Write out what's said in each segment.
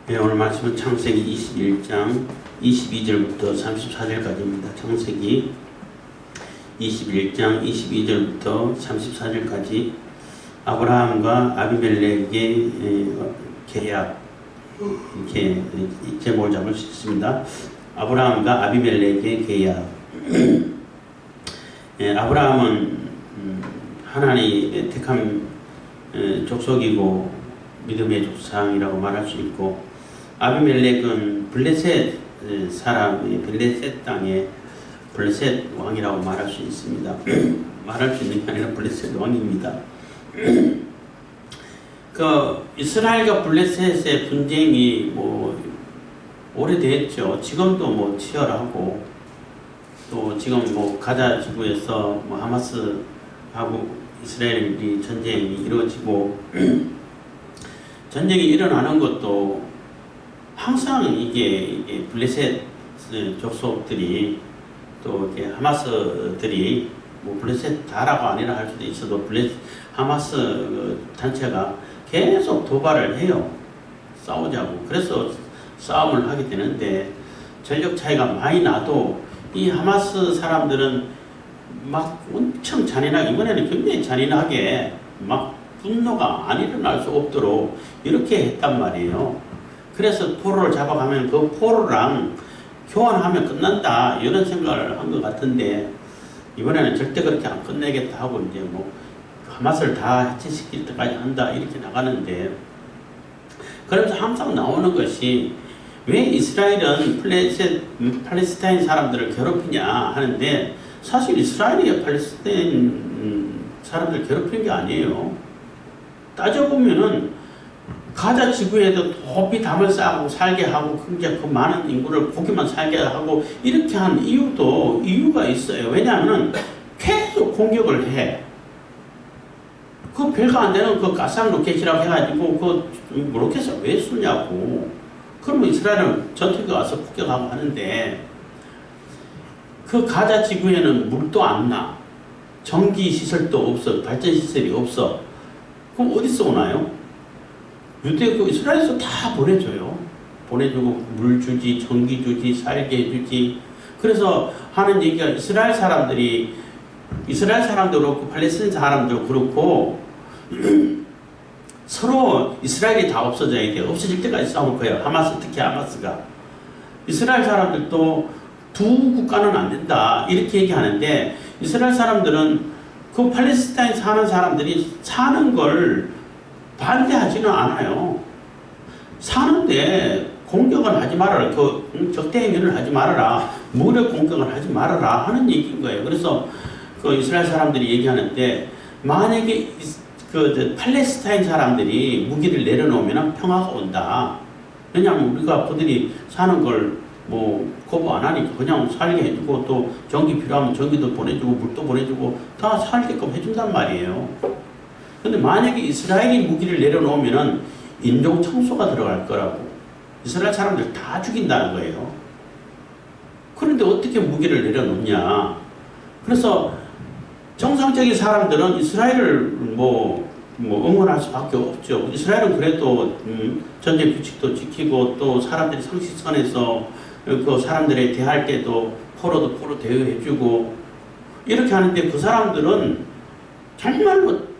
네, 오늘 말씀은 창세기 21장 22절부터 34절까지입니다. 창세기 21장 22절부터 34절까지 아브라함과 아비멜렉의 계약, 이렇게 제목을 잡을 수 있습니다. 아브라함과 아비멜렉의 계약. 아브라함은 하나님의 택한 족속이고 믿음의 조상이라고 말할 수 있고, 아비멜렉은 블레셋 사람이 블레셋 땅의 블레셋 왕이라고 말할 수 있습니다. 말할 수 있는 게 아니라 블레셋 왕입니다. 이스라엘과 블레셋의 분쟁이 오래됐죠. 지금도 치열하고, 또 지금 가자 지구에서 하마스하고 이스라엘이 전쟁이 이루어지고, 전쟁이 일어나는 것도 항상 이게 블레셋 족속들이, 또 이렇게 하마스들이, 블레셋 다라고 아니라 할 수도 있어도 하마스 단체가 계속 도발을 해요. 싸우자고. 그래서 싸움을 하게 되는데, 전력 차이가 많이 나도 이 하마스 사람들은 막 엄청 잔인하게, 이번에는 굉장히 잔인하게 분노가 안 일어날 수 없도록 이렇게 했단 말이에요. 그래서 포로를 잡아가면 그 포로랑 교환하면 끝난다, 이런 생각을 한 것 같은데, 이번에는 절대 그렇게 안 끝내겠다 하고 이제 하마스를 다 해체시킬 때까지 한다, 이렇게 나가는데, 그러면서 항상 나오는 것이, 왜 이스라엘은 팔레스타인 사람들을 괴롭히냐 하는데, 사실 이스라엘이 팔레스타인 사람들을 괴롭히는 게 아니에요. 따져보면은 가자 지구에도 높이 담을 쌓고 살게 하고, 그 많은 인구를 거기만 살게 하고 이렇게 한 이유가 있어요. 왜냐하면 계속 공격을 해. 그 별거 안 되는 그 가상 로켓이라고 해가지고 그 로켓을 왜 쏘냐고. 그러면 이스라엘은 전투기가 와서 폭격하고 하는데, 그 가자 지구에는 물도 안 나, 전기 시설도 없어, 발전 시설이 없어. 그럼 어디서 오나요? 이스라엘에서 다 보내줘요. 보내주고 물 주지, 전기 주지, 살게 해주지. 그래서 하는 얘기가, 이스라엘 사람도 그렇고 팔레스타인 사람도 그렇고 서로 이스라엘이 다 없어져야 돼요. 없어질 때까지 싸울 거예요. 특히 하마스가. 이스라엘 사람들도 두 국가는 안 된다, 이렇게 얘기하는데, 이스라엘 사람들은 그 팔레스타인 사는 사람들이 사는 걸 반대하지는 않아요. 사는데 공격을 하지 말아라, 적대 행위를 하지 말아라, 무력 공격을 하지 말아라 하는 얘기인 거예요. 그래서 이스라엘 사람들이 얘기하는데, 만약에 팔레스타인 사람들이 무기를 내려놓으면 평화가 온다. 왜냐하면 우리가 그들이 사는 걸 거부 안 하니까 그냥 살게 해주고, 또 전기 필요하면 전기도 보내주고 물도 보내주고 다 살게끔 해준단 말이에요. 근데 만약에 이스라엘이 무기를 내려놓으면은 인종 청소가 들어갈 거라고. 이스라엘 사람들 다 죽인다는 거예요. 그런데 어떻게 무기를 내려놓냐. 그래서 정상적인 사람들은 이스라엘을 응원할 수밖에 없죠. 이스라엘은 그래도 전쟁 규칙도 지키고, 또 사람들이 상식선에서 그 사람들에 대할 때도 포로 대우해주고 이렇게 하는데, 그 사람들은 정말로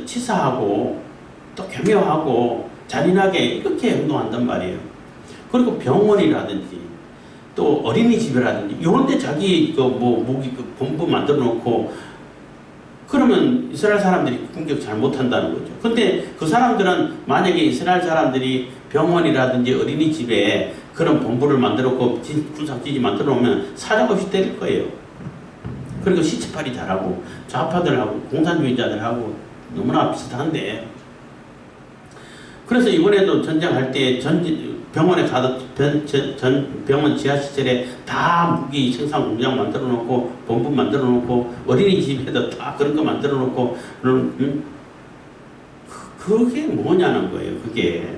치사하고 또 교묘하고 잔인하게 이렇게 행동한단 말이에요. 그리고 병원이라든지 또 어린이집이라든지 이런 데 자기 무기 본부 만들어 놓고, 그러면 이스라엘 사람들이 공격 잘 못한다는 거죠. 근데 그 사람들은, 만약에 이스라엘 사람들이 병원이라든지 어린이집에 그런 본부를 만들었고 군사기지 만들어 놓으면 사정없이 때릴 거예요. 그리고 시체팔이 잘하고 좌파들하고 공산주의자들하고 너무나 비슷한데, 그래서 이번에도 전쟁할 때 병원에 병원 지하시설에 다 무기 생산 공장 만들어 놓고, 본부 만들어 놓고, 어린이집에도 다 그런 거 만들어 놓고, 그게 뭐냐는 거예요. 그게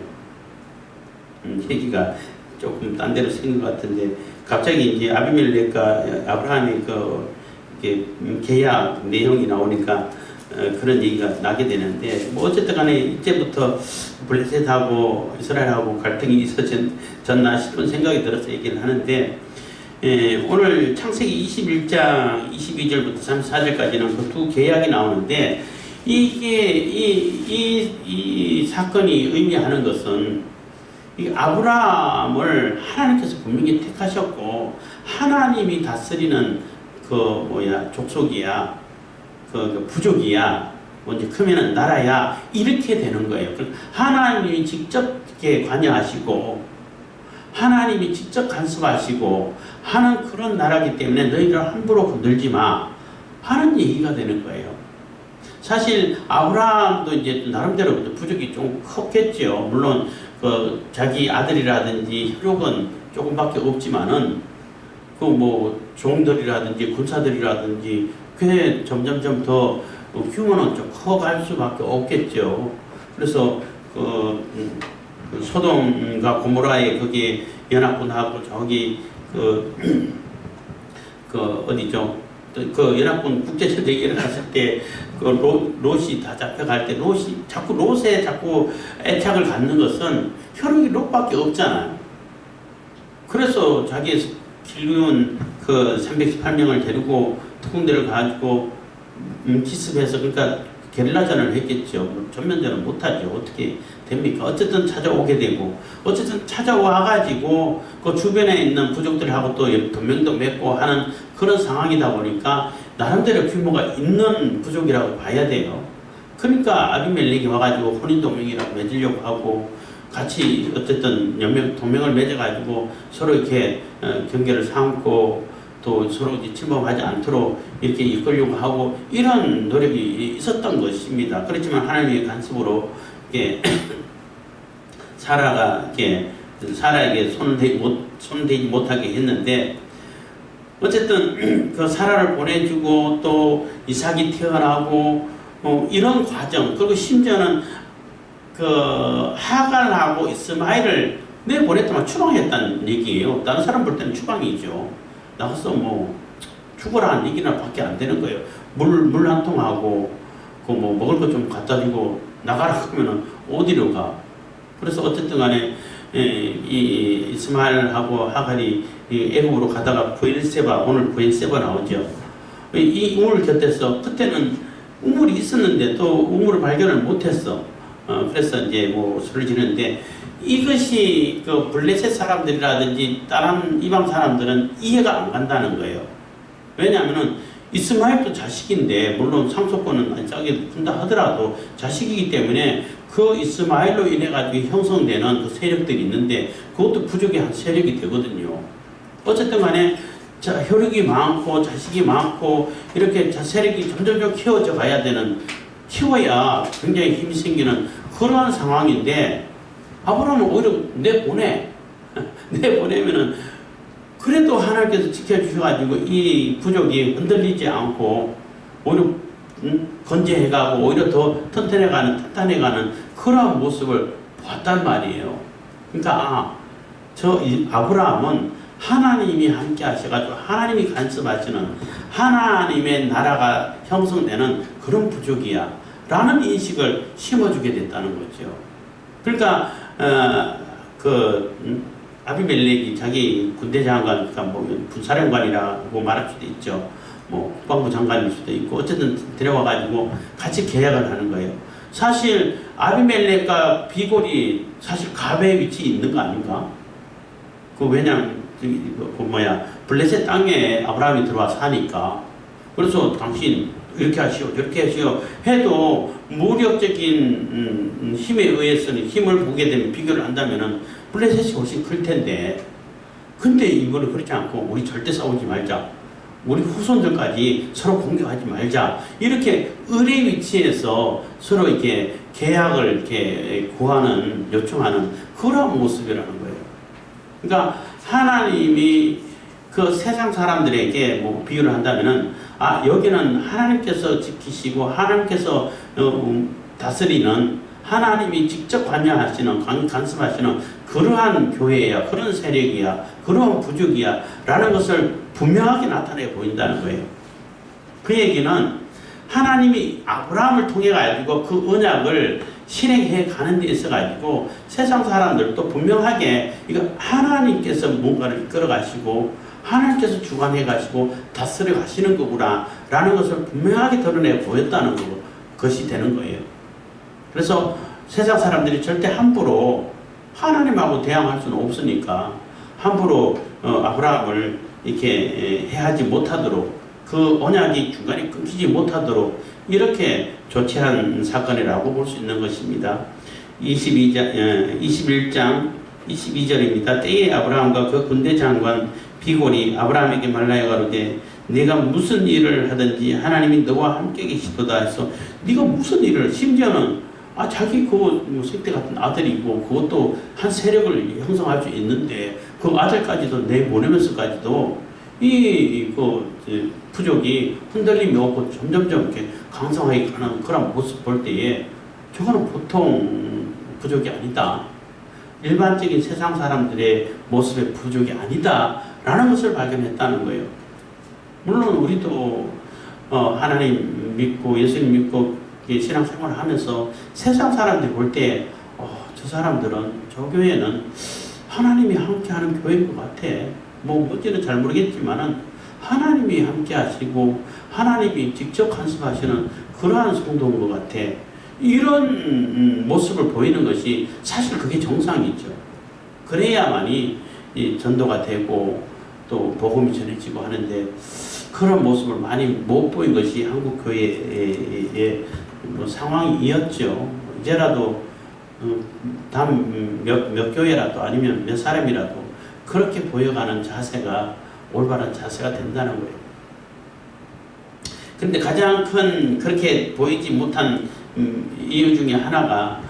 얘기가 조금 딴 데로 생긴 것 같은데, 갑자기 이제 아비멜렉과 아브라함의 계약 내용이 나오니까, 그런 얘기가 나게 되는데, 뭐 어쨌든 간에 이제부터 블레셋하고 이스라엘하고 갈등이 있어졌나 싶은 생각이 들어서 얘기를 하는데, 오늘 창세기 21장 22절부터 34절까지는 그 두 계약이 나오는데, 이게 이 사건이 의미하는 것은 이 아브라함을 하나님께서 분명히 택하셨고, 하나님이 다스리는 족속이야, 그 부족이야, 먼저 크면은 나라야, 이렇게 되는 거예요. 하나님이 직접 이렇게 관여하시고 하나님이 직접 간섭하시고 하는 그런 나라이기 때문에 너희들 함부로 건들지 마 하는 얘기가 되는 거예요. 사실 아브라함도 이제 나름대로 부족이 좀 컸겠죠. 물론 그 자기 아들이라든지 혈육은 조금밖에 없지만은 그 뭐 종들이라든지 군사들이라든지 꽤 점점점 더 규모는 좀 커갈 수밖에 없겠죠. 그래서 소돔과 고모라에 거기 연합군하고 저기 어디죠? 그 연합군 국제전쟁에 일어났을 때 그 롯이 다 잡혀갈 때 롯에 자꾸 애착을 갖는 것은 혈육이 롯밖에 없잖아요. 그래서 자기 길리온 그 318명을 데리고 특공대를 가지고 기습해서, 그러니까 게릴라전을 했겠죠. 전면전은 못하죠. 어떻게 됩니까? 어쨌든 찾아오게 되고, 어쨌든 찾아와가지고 그 주변에 있는 부족들하고 또 동맹도 맺고 하는 그런 상황이다 보니까 나름대로 규모가 있는 부족이라고 봐야 돼요. 그러니까 아비멜렉이 와가지고 혼인동맹이라고 맺으려고 하고 같이 어쨌든 동맹을 맺어가지고 서로 이렇게 경계를 삼고 또 서로 침범하지 않도록 이렇게 이끌려고 하고 이런 노력이 있었던 것입니다. 그렇지만 하나님의 간섭으로 이렇게 사라에게 손을 대지 못하게 했는데, 어쨌든 그 사라를 보내주고 또 이삭이 태어나고 이런 과정, 그리고 심지어는 그 하갈하고 이스마엘을 내보냈더만 추방했다는 얘기예요. 다른 사람 볼 때는 추방이죠. 나가서 뭐 죽어라는 얘기나 밖에 안 되는 거예요. 물 한 통하고 그 뭐 먹을 거 좀 갖다 주고 나가라 하면은 어디로 가? 그래서 어쨌든 간에 이 이스마엘하고 하갈이 애굽으로 가다가 오늘 부엘세바 나오죠. 이 우물 곁에서 그때는 우물이 있었는데 또 우물을 발견을 못했어. 그래서 이제 뭐 소리를 지르는데, 이것이 그 블레셋 사람들이라든지 다른 이방 사람들은 이해가 안 간다는 거예요. 왜냐하면은 이스마엘도 자식인데, 물론 상속권은 짜게 준다 하더라도 자식이기 때문에 그 이스마엘로 인해 가지고 형성되는 그 세력들이 있는데 그것도 부족의 한 세력이 되거든요. 어쨌든 간에 혈육이 많고 자식이 많고 이렇게 세력이 점점 키워져 가야 되는, 키워야 굉장히 힘이 생기는 그러한 상황인데, 아브라함은 오히려 내보내면은 그래도 하나님께서 지켜주셔가지고 이 부족이 흔들리지 않고 오히려 건재해가고 오히려 더 탄탄해가는 그러한 모습을 봤단 말이에요. 그러니까 아브라함은 하나님이 함께 하셔가지고 하나님이 간섭하시는 하나님의 나라가 형성되는 그런 부족이야 라는 인식을 심어주게 됐다는 거죠. 그러니까 아비멜렉이 자기 군대 장관, 그러니까 뭐 군사령관이라고 말할 수도 있죠. 뭐 국방부 장관일 수도 있고, 어쨌든 데려와가지고 같이 계약을 하는 거예요. 사실 아비멜렉과 비골이 사실 갑의 위치에 있는 거 아닌가? 왜냐면 블레셋 땅에 아브라함이 들어와 사니까. 그래서 당신 이렇게 하시오 저렇게 하시오 해도 무력적인 힘에 의해서는 힘을 보게 되면 비교를 한다면은 블레셋이 훨씬 클 텐데, 근데 이거는 그렇지 않고 우리 절대 싸우지 말자, 우리 후손들까지 서로 공격하지 말자, 이렇게 을의 위치에서 서로 이렇게 계약을 이렇게 요청하는 그런 모습이라는 거예요. 그러니까 하나님이 그 세상 사람들에게 뭐 비유를 한다면은, 여기는 하나님께서 지키시고 하나님께서 다스리는, 하나님이 직접 관여하시는, 간섭하시는 그러한 교회야, 그런 세력이야, 그러한 부족이야 라는 것을 분명하게 나타내 보인다는 거예요. 그 얘기는 하나님이 아브라함을 통해 가지고 그 언약을 실행해 가는 데 있어 가지고 세상 사람들도 분명하게 이거 하나님께서 뭔가를 이끌어 가시고 하나님께서 주관해 가시고 다스려 가시는 거구나 라는 것을 분명하게 드러내 보였다는 것이 되는 거예요. 그래서 세상 사람들이 절대 함부로 하나님하고 대항할 수는 없으니까 함부로 아브라함을 이렇게 해하지 못하도록 그 언약이 중간에 끊기지 못하도록 이렇게 조치한 사건이라고 볼 수 있는 것입니다. 21장 22절입니다. 때에 아브라함과 그 군대 장관 비골이 아브라함에게 말라여 가로되 네가 무슨 일을 하든지 하나님이 너와 함께 계시도다 해서 네가 무슨 일을 심지어는 자기 그 생태 같은 아들이고 그것도 한 세력을 형성할 수 있는데 그 아들까지도 내보내면서까지도 그 부족이 흔들림이 없고 점점점 이렇게 강성하게 가는 그런 모습 볼 때에 저거는 보통 부족이 아니다. 일반적인 세상 사람들의 모습의 부족이 아니다. 라는 것을 발견했다는 거예요. 물론 우리도 하나님 믿고 예수님 믿고 신앙생활을 하면서 세상 사람들이 볼 때 저 사람들은 저 교회는 하나님이 함께하는 교회인 것 같아. 뭐 뭔지는 잘 모르겠지만은 하나님이 함께 하시고 하나님이 직접 간섭하시는 그러한 성도인 것 같아. 이런 모습을 보이는 것이 사실 그게 정상이죠. 그래야만이 이 전도가 되고 또 복음이 전해지고 하는데 그런 모습을 많이 못 보인 것이 한국 교회의 상황이었죠. 이제라도 다음 몇 교회라도 아니면 몇 사람이라도 그렇게 보여가는 자세가 올바른 자세가 된다는 거예요. 그런데 가장 큰 그렇게 보이지 못한 이유 중에 하나가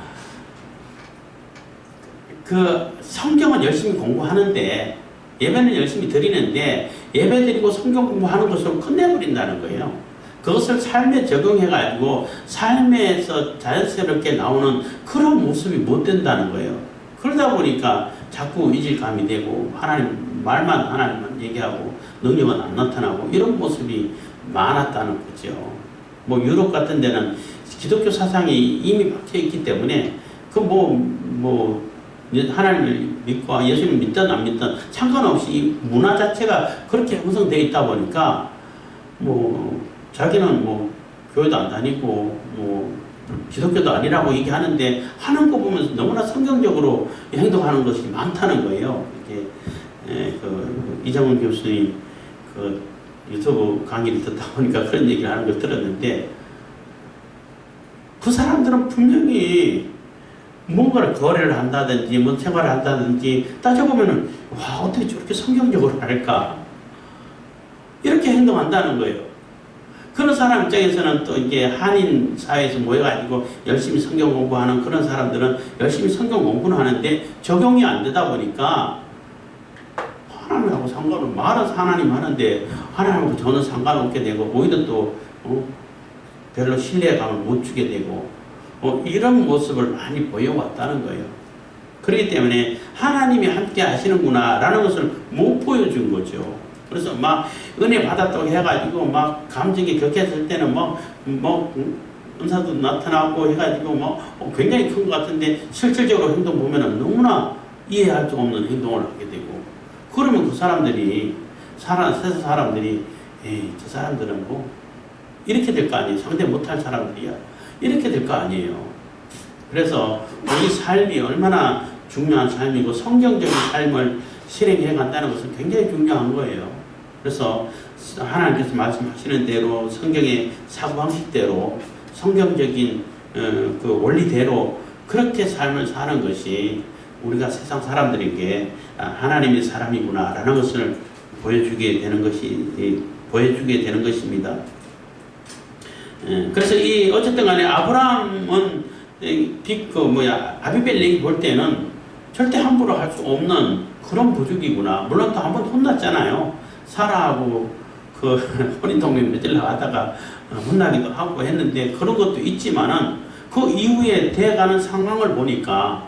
그 성경은 열심히 공부하는데 예배는 열심히 드리는데 예배 드리고 성경 공부하는 것으로 끝내버린다는 거예요. 그것을 삶에 적용해가지고 삶에서 자연스럽게 나오는 그런 모습이 못 된다는 거예요. 그러다 보니까 자꾸 이질감이 되고 말만 하나님만 얘기하고 능력은 안 나타나고 이런 모습이 많았다는 거죠. 뭐 유럽 같은 데는 기독교 사상이 이미 박혀 있기 때문에 하나님을 믿고 예수님을 믿든 안 믿든 상관없이 이 문화 자체가 그렇게 형성되어 있다 보니까 자기는 교회도 안 다니고 기독교도 아니라고 얘기하는데 하는 거 보면서 너무나 성경적으로 행동하는 것이 많다는 거예요. 이렇게 이정훈 교수님 유튜브 강의를 듣다 보니까 그런 얘기를 하는 걸 들었는데 그 사람들은 분명히 뭔가를 거래를 한다든지 생활을 한다든지 따져보면은 어떻게 저렇게 성경적으로 할까 이렇게 행동한다는 거예요. 그런 사람 입장에서는 또 이게 한인 사회에서 모여가지고 열심히 성경 공부하는 그런 사람들은 열심히 성경 공부는 하는데 적용이 안 되다 보니까 하나님하고 상관은 말은 하나님 하는데 하나님하고 전혀 상관없게 되고 오히려 또 별로 신뢰감을 못 주게 되고 이런 모습을 많이 보여왔다는 거예요. 그렇기 때문에 하나님이 함께 하시는구나 라는 것을 못 보여준 거죠. 그래서 은혜 받았다고 해가지고 감정이 격해질 때는 은사도 나타나고 해가지고 굉장히 큰 것 같은데 실질적으로 행동 보면은 너무나 이해할 수 없는 행동을 하게 되고 그러면 그 사람들이 세상 사람들이 저 사람들은 이렇게 될 거 아니에요. 상대 못할 사람들이야. 이렇게 될 거 아니에요. 그래서 우리 삶이 얼마나 중요한 삶이고 성경적인 삶을 실행해 간다는 것은 굉장히 중요한 거예요. 그래서 하나님께서 말씀하시는 대로 성경의 사고방식대로 성경적인 그 원리대로 그렇게 삶을 사는 것이 우리가 세상 사람들에게 하나님의 사람이구나 라는 것을 보여주게 되는 것입니다. 그래서 어쨌든 간에 아브라함은 아비멜렉이 볼 때는 절대 함부로 할 수 없는 그런 부족이구나. 물론 또 한 번 혼났잖아요. 사라하고 혼인동맹 맺으려고 하다가 혼나기도 하고 했는데 그런 것도 있지만은 그 이후에 돼가는 상황을 보니까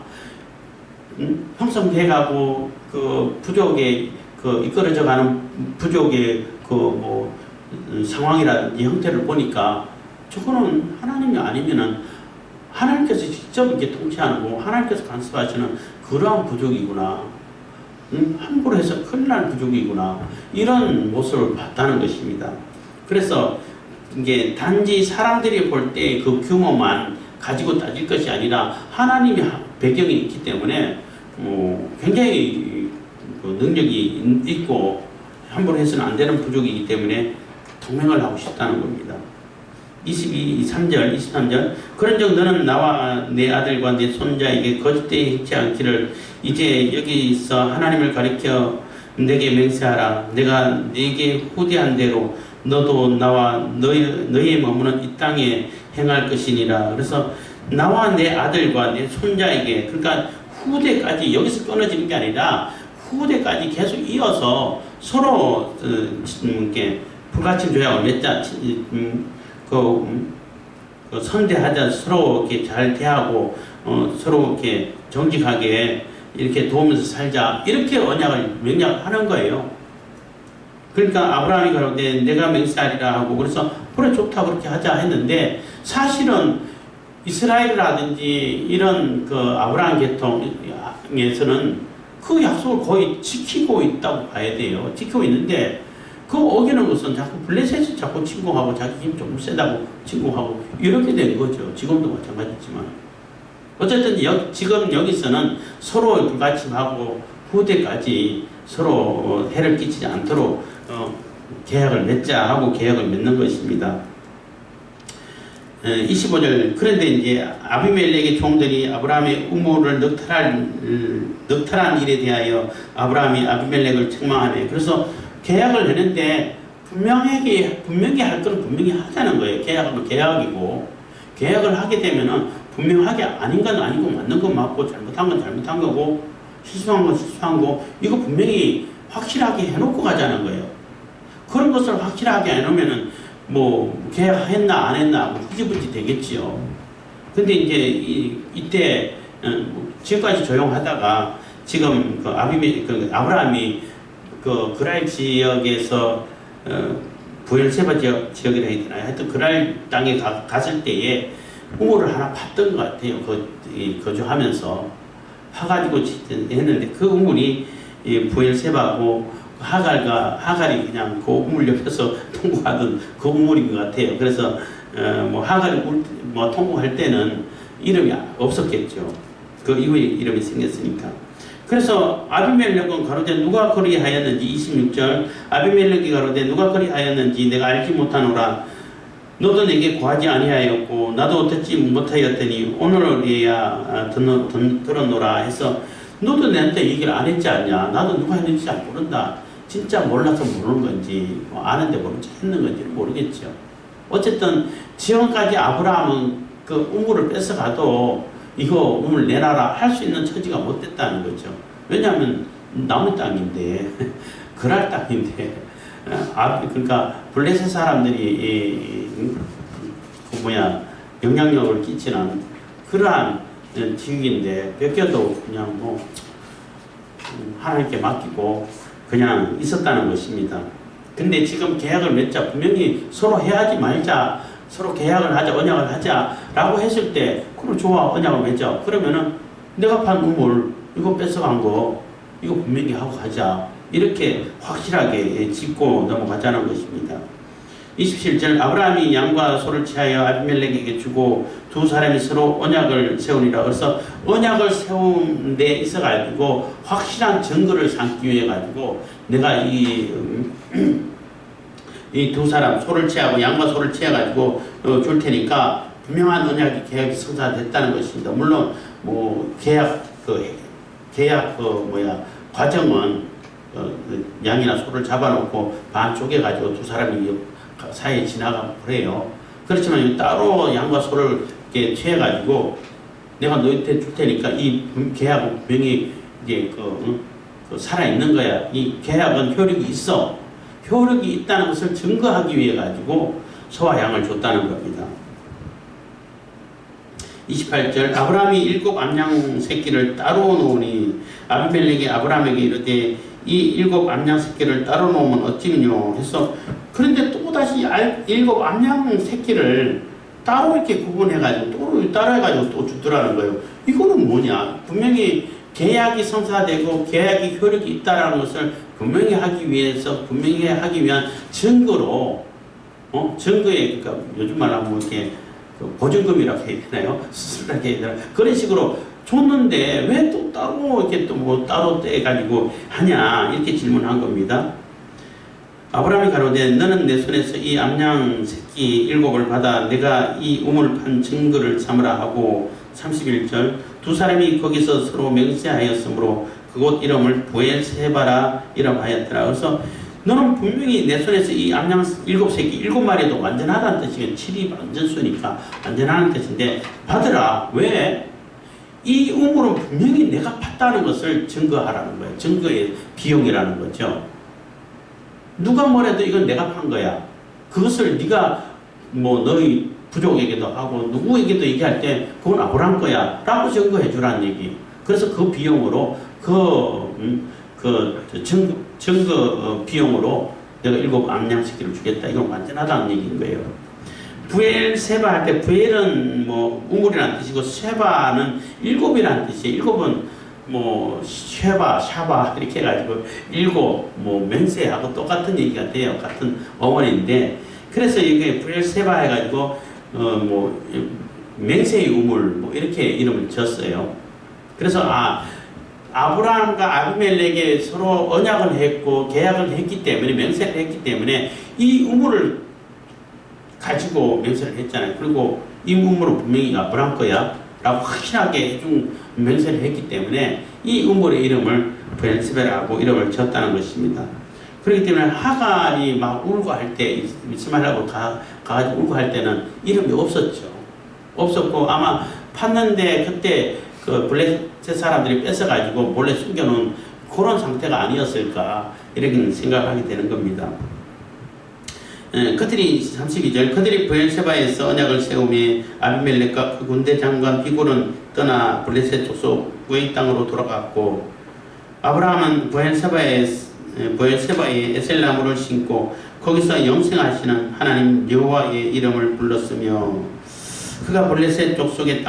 형성돼가고 그 부족의 이끌어져가는 부족의 상황이라든지 형태를 보니까 저거는 하나님이 아니면은 하나님께서 직접 이렇게 통치하고 하나님께서 간섭하시는 그러한 부족이구나. 함부로 해서 큰일 날 부족이구나. 이런 모습을 봤다는 것입니다. 그래서 이게 단지 사람들이 볼 때 그 규모만 가지고 따질 것이 아니라 하나님이 배경이 있기 때문에 굉장히 그 능력이 있고 함부로 해서는 안 되는 부족이기 때문에 동맹을 하고 싶다는 겁니다. 23절 그런즉 너는 나와 내 아들과 내 손자에게 거짓되이 행치 않기를 이제 여기서 하나님을 가리켜 내게 맹세하라. 내가 네게 후대한 대로 너도 나와 너의 머무는 이 땅에 행할 것이니라. 그래서 나와 내 아들과 내 손자에게, 그러니까 후대까지, 여기서 끊어지는 게 아니라 후대까지 계속 이어서 서로 이렇게 불가침 조약을 맺자. 선대하자. 서로 이렇게 잘 대하고 서로 이렇게 정직하게 이렇게 도우면서 살자. 이렇게 언약을 명령하는 거예요. 그러니까 아브라함이 가로되 내가 맹세하리라 하고, 그래서 그래 좋다 그렇게 하자 했는데, 사실은 이스라엘이라든지 이런 그 아브라함 계통에서는 그 약속을 거의 지키고 있다고 봐야 돼요. 지키고 있는데 그 어기는 것은 자꾸 블레셋이 자꾸 침공하고 자기 힘 좀 세다고 침공하고 이렇게 된 거죠. 지금도 마찬가지지만 어쨌든 지금 여기서는 서로 불가침하고 후대까지 서로 해를 끼치지 않도록 계약을 맺자 하고 계약을 맺는 것입니다. 25절 그런데 이제 아비멜렉의 종들이 아브라함의 우물을 넉탈한 일에 대하여 아브라함이 아비멜렉을 책망하네. 그래서 계약을 했는데 분명히 할 건 분명히 하자는 거예요. 계약은 계약이고, 계약을 하게 되면은 분명하게 아닌 건 아니고 맞는 건 맞고 잘못한 건 잘못한 거고 실수한 건 실수한 거, 이거 분명히 확실하게 해놓고 가자는 거예요. 그런 것을 확실하게 해놓으면은 뭐 계약했나 안 했나 뭐 흐지부지 되겠지요. 근데 이제 이때 지금까지 조용하다가 지금 그 아브라함이 그 그랄 지역에서 부엘세바 지역이라 해야 되나요? 하여튼 그랄 땅에 갔을 때에 우물을 하나 팠던 것 같아요. 거주하면서 파가지고 했는데 그 우물이 부엘세바고 하갈이 그냥 그 우물 옆에서 통과하던 그 우물인 것 같아요. 그래서 하갈이 통과할 때는 이름이 없었겠죠. 그 이후에 이름이 생겼으니까. 그래서 아비멜렉은 가로되 누가 그리하였는지, 26절 아비멜렉이 가로되 누가 그리하였는지 내가 알지 못하노라. 너도 내게 구하지 아니하였고 나도 듣지 못하였더니 오늘이야 들었노라 해서, 너도 내한테 얘기를 안 했지 않냐. 나도 누가 했는지 잘 모른다. 진짜 몰라서 모르는 건지 아는데 모르지 했는 건지 모르겠죠. 어쨌든 지금까지 아브라함은 그 우물을 뺏어가도 이거 우물 내놔라 할 수 있는 처지가 못 됐다는 거죠. 왜냐하면 남의 땅인데 그랄 땅인데 그러니까 블레셋 사람들이 영향력을 끼치는 그러한 지역인데 뺏겨도 그냥 뭐 하나님께 맡기고 그냥 있었다는 것입니다. 근데 지금 계약을 맺자, 분명히 서로 해야지 말자, 서로 계약을 하자, 언약을 하자 라고 했을 때, 그럼 좋아, 언약을 맺자. 그러면은 내가 판 우물 이거 뺏어간 거 이거 분명히 하고 가자, 이렇게 확실하게 짚고 넘어가자는 것입니다. 27절 아브라함이 양과 소를 취하여 아비멜렉에게 주고 두 사람이 서로 언약을 세우니라. 그래서 언약을 세운 데 있어가지고 확실한 증거를 삼기 위해 가지고 내가 이 두 사람 소를 취하고 양과 소를 취해가지고 줄 테니까 분명한 언약이 계약이 성사됐다는 것입니다. 물론 뭐 과정은 양이나 소를 잡아놓고 반 쪼개가지고 두 사람이 사이에 지나가고 그래요. 그렇지만 따로 양과 소를 이렇게 취해가지고 내가 너희한테 줄 테니까 이 계약은 분명히 이제 살아있는 거야. 이 계약은 효력이 있어. 효력이 있다는 것을 증거하기 위해 가지고 소와 양을 줬다는 겁니다. 28절 아브라함이 7 암양 새끼를 따로 놓으니 아비멜렉이 아브라함에게 이르되 이 7 암양 새끼를 따로 놓으면 어찌미뇨 해서, 그런데 또다시 7 암양 새끼를 따로 이렇게 구분해가지고 또 따로 해가지고 또 주더라는 거예요. 이거는 뭐냐? 분명히 계약이 성사되고 계약이 효력이 있다라는 것을 분명히 하기 위한 증거로, 증거에, 그러니까 요즘 말로 하면 이렇게 보증금이라고 해야 되나요? 수수료라고 해야 되나? 그런 식으로 줬는데 왜 또 따로 이렇게 또 뭐 따로 떼가지고 하냐? 이렇게 질문한 겁니다. 아브라함이 가로되 너는 내 손에서 이 암양 새끼 7을 받아 내가 이 우물 판 증거를 삼으라 하고 31절 두 사람이 거기서 서로 맹세하였으므로 그곳 이름을 부엘세바라 이름하였더라. 그래서 너는 분명히 내 손에서 이 암양 7새끼 7마리도 완전하다는 뜻이면 7이 완전수니까 완전하는 뜻인데 받으라. 왜? 이 우물은 분명히 내가 팠다는 것을 증거하라는 거예요. 증거의 비용이라는 거죠. 누가 뭐래도 이건 내가 판 거야. 그것을 네가 뭐 너희 부족에게도 하고 누구에게도 얘기할 때 그건 아브라함 거야 라고 증거해 주라는 얘기. 그래서 그 비용으로 증거 비용으로 내가 7 암양새끼를 주겠다. 이건 완전하다는 얘기인 거예요. 부엘세바 할 때 부엘은 뭐 우물이라는 뜻이고 세바는 7이라는 뜻이에요. 7은 뭐 쉐바, 샤바 이렇게 해가지고 7 뭐 맹세하고 똑같은 얘기가 돼요. 같은 어원인데 그래서 이게 부엘세바 해가지고 뭐 맹세의 우물 뭐 이렇게 이름을 졌어요. 그래서 아브라함과 아비멜렉에 서로 언약을 했고 계약을 했기 때문에 맹세를 했기 때문에 이 우물을 가지고 맹세를 했잖아요. 그리고 이 우물은 분명히 아브라함 거야 라고 확실하게 해준 맹세를 했기 때문에 이 우물의 이름을 부엘세바라고 이름을 지었다는 것입니다. 그렇기 때문에 하갈이 막 울고 할 때 이스마엘하고 가가지고 울고 할 때는 이름이 없었죠. 없었고 아마 팠는데 그때 그 블레셋 사람들이 뺏어가지고 몰래 숨겨놓은 그런 상태가 아니었을까 이렇게 생각하게 되는 겁니다. 그들이 32절 그들이 부엘세바에서 언약을 세우며 아비멜렉과 그 군대 장관 비굴은 떠나 블레셋 족속 외의 땅으로 돌아갔고 아브라함은 부엘세바에 에셀나무를 심고 거기서 영생하시는 하나님 여호와의 이름을 불렀으며 그가 블레셋 족속의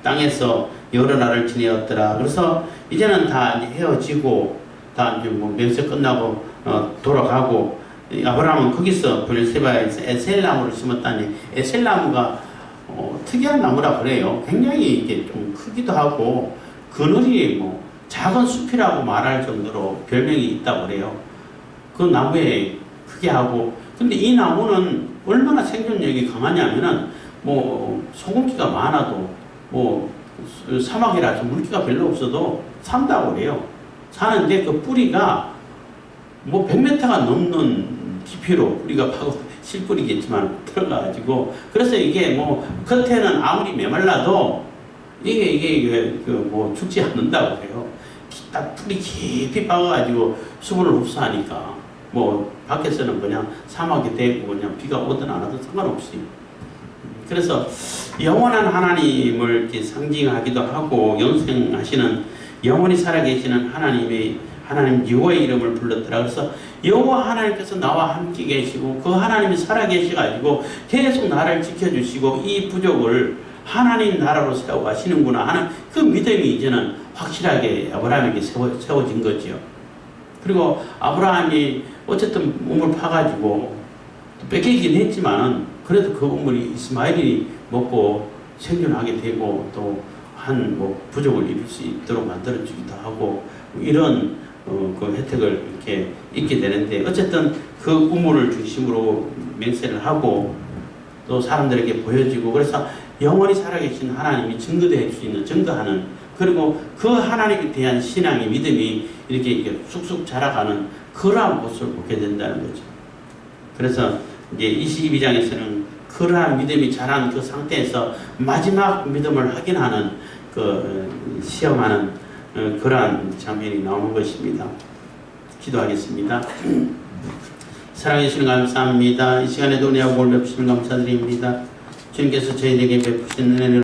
땅에서 여러 날을 지내었더라. 그래서 이제는 다 헤어지고 다 이제 뭐 맹세 끝나고 돌아가고 아브라함은 거기서 부엘세바에서 에셀나무를 심었다니 에셀나무가 특이한 나무라 그래요. 굉장히 이게 좀 크기도 하고 그늘이 뭐 작은 숲이라고 말할 정도로 별명이 있다고 그래요. 그 나무에 크게 하고 근데 이 나무는 얼마나 생존력이 강하냐면은 뭐 소금기가 많아도 뭐 사막이라서 물기가 별로 없어도 산다고 그래요. 사는데 그 뿌리가 뭐 100m가 넘는 깊이로 뿌리가 파고 실뿌리겠지만 들어가가지고 그래서 이게 뭐 겉에는 아무리 메말라도 이게 뭐 죽지 않는다고 해요. 딱 뿌리 깊이 박아가지고 수분을 흡수하니까 뭐 밖에서는 그냥 사막이 되고 그냥 비가 오든 안 오든 상관없이 그래서 영원한 하나님을 이렇게 상징하기도 하고 영생하시는 영원히 살아계시는 하나님 여호와의 이름을 불렀더라. 그래서 여호와 하나님께서 나와 함께 계시고 그 하나님이 살아계셔가지고 계속 나를 지켜주시고 이 부족을 하나님 나라로 세워가시는구나 하는 그 믿음이 이제는 확실하게 아브라함에게 세워진 거지요. 그리고 아브라함이 어쨌든 우물 파가지고 뺏기긴 했지만은 그래도 그 우물이 이스마엘이 먹고 생존하게 되고 또 한 뭐 부족을 입을 수 있도록 만들어주기도 하고 이런 그 혜택을 이렇게 있게 되는데 어쨌든 그 우물을 중심으로 맹세를 하고 또 사람들에게 보여지고 그래서 영원히 살아계신 하나님이 증거될 수 있는 증거하는 그리고 그 하나님에 대한 신앙의 믿음이 이렇게 쑥쑥 자라가는 그러한 모습을 보게 된다는 거죠. 그래서 이제 22장에서는 그러한 믿음이 자란 그 상태에서 마지막 믿음을 확인하는 시험하는 그러한 장면이 나오는 것입니다. 기도하겠습니다. 사랑해 주시는 감사합니다. 이 시간에도 은혜와 복을 베푸시는 감사드립니다. 주님께서 저희에게 베푸신 은혜를